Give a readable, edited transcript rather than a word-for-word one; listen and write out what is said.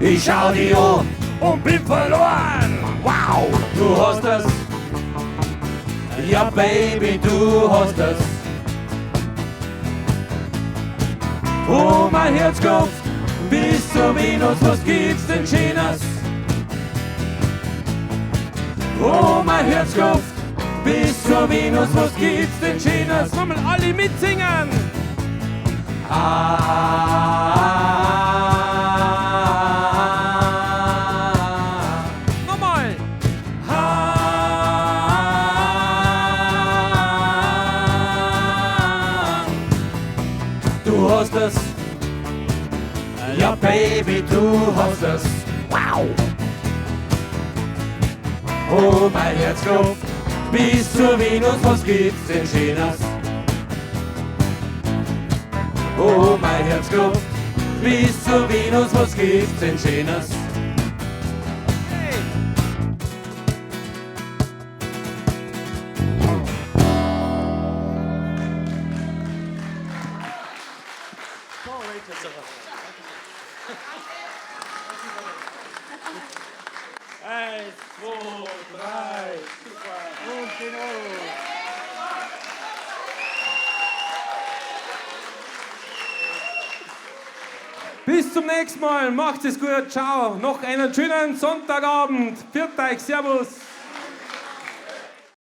Ich schau die an und bin verloren. Wow, du hast es. Ja, Baby, du hast es. Oh, mein Herzkopf, bis zur Venus, was gibt's denn Schönes? Oh, mein Herzkopf, bis zur Venus, was gibt's denn Schönes? Nochmal alle mitsingen! Nochmal! Du hast es. Ja, Baby, du hast es. Wow! Oh, mein Herzkopf, bis zur Venus, was gibt's denn Schönes? Oh, mein Herzkopf, bis zur Venus, was gibt's denn Schönes? Eins, zwei, drei, super. Und genau. Bis zum nächsten Mal. Macht es gut. Ciao. Noch einen schönen Sonntagabend. Pfiat euch. Servus.